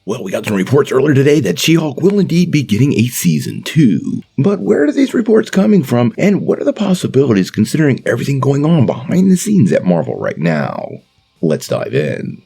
Well, we got some reports earlier today that She-Hulk will indeed be getting a Season 2. But where are these reports coming from, and what are the possibilities considering everything going on behind the scenes at Marvel right now? Let's dive in.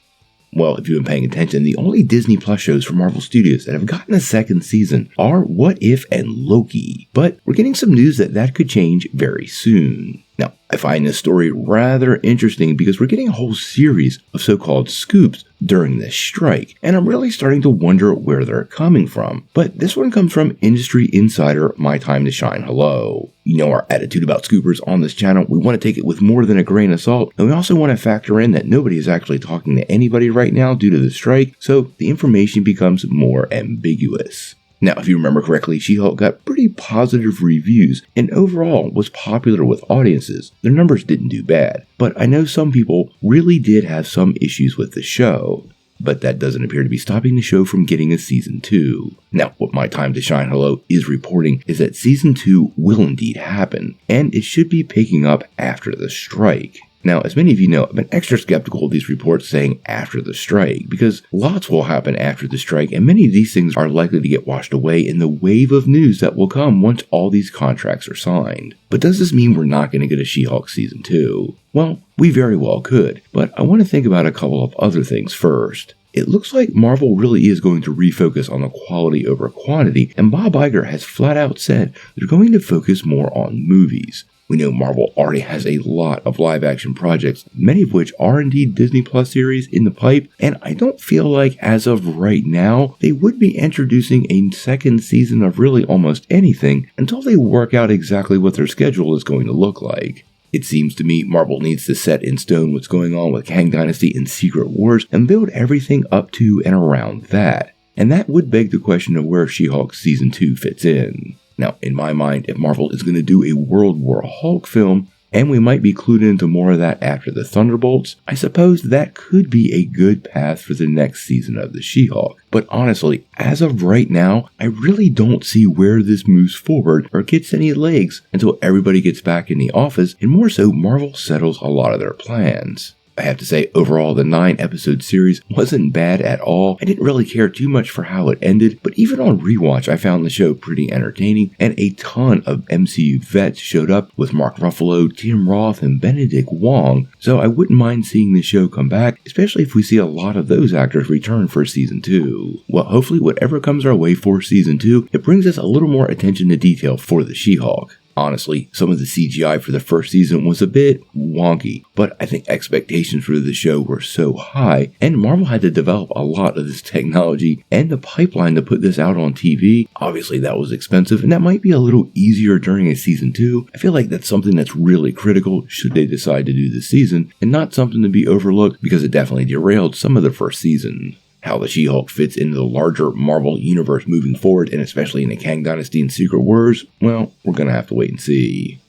Well, if you've been paying attention, the only Disney Plus shows from Marvel Studios that have gotten a second season are What If and Loki. But we're getting some news that could change very soon. Now, I find this story rather interesting because we're getting a whole series of so-called scoops during this strike, and I'm really starting to wonder where they're coming from. But this one comes from industry insider My Time to Shine Hello. You know our attitude about scoopers on this channel. We want to take it with more than a grain of salt, and we also want to factor in that nobody is actually talking to anybody right now due to the strike, so the information becomes more ambiguous. Now, if you remember correctly, She-Hulk got pretty positive reviews and overall was popular with audiences. Their numbers didn't do bad, but I know some people really did have some issues with the show. But that doesn't appear to be stopping the show from getting a Season 2. Now, what My Time to Shine Hello is reporting is that Season 2 will indeed happen, and it should be picking up after the strike. Now, as many of you know, I've been extra skeptical of these reports saying after the strike, because lots will happen after the strike, and many of these things are likely to get washed away in the wave of news that will come once all these contracts are signed. But does this mean we're not going to get a She-Hulk Season 2? Well, we very well could, but I want to think about a couple of other things first. It looks like Marvel really is going to refocus on the quality over quantity, and Bob Iger has flat out said they're going to focus more on movies. We know Marvel already has a lot of live-action projects, many of which are indeed Disney Plus series in the pipe, and I don't feel like as of right now, they would be introducing a second season of really almost anything until they work out exactly what their schedule is going to look like. It seems to me Marvel needs to set in stone what's going on with Kang Dynasty and Secret Wars and build everything up to and around that. And that would beg the question of where She-Hulk Season 2 fits in. Now, in my mind, if Marvel is going to do a World War Hulk film, and we might be clued into more of that after the Thunderbolts, I suppose that could be a good path for the next season of the She-Hulk. But honestly, as of right now, I really don't see where this moves forward or gets any legs until everybody gets back in the office, and more so Marvel settles a lot of their plans. I have to say, overall, the 9-episode series wasn't bad at all. I didn't really care too much for how it ended, but even on rewatch, I found the show pretty entertaining, and a ton of MCU vets showed up with Mark Ruffalo, Tim Roth, and Benedict Wong, so I wouldn't mind seeing the show come back, especially if we see a lot of those actors return for Season 2. Well, hopefully whatever comes our way for Season 2, it brings us a little more attention to detail for the She-Hulk. Honestly, some of the CGI for the first season was a bit wonky, but I think expectations for the show were so high, and Marvel had to develop a lot of this technology and the pipeline to put this out on TV. Obviously, that was expensive, and that might be a little easier during a Season 2. I feel like that's something that's really critical should they decide to do this season, and not something to be overlooked because it definitely derailed some of the first season. How the She-Hulk fits into the larger Marvel universe moving forward, and especially in the Kang Dynasty and Secret Wars, well, we're gonna have to wait and see.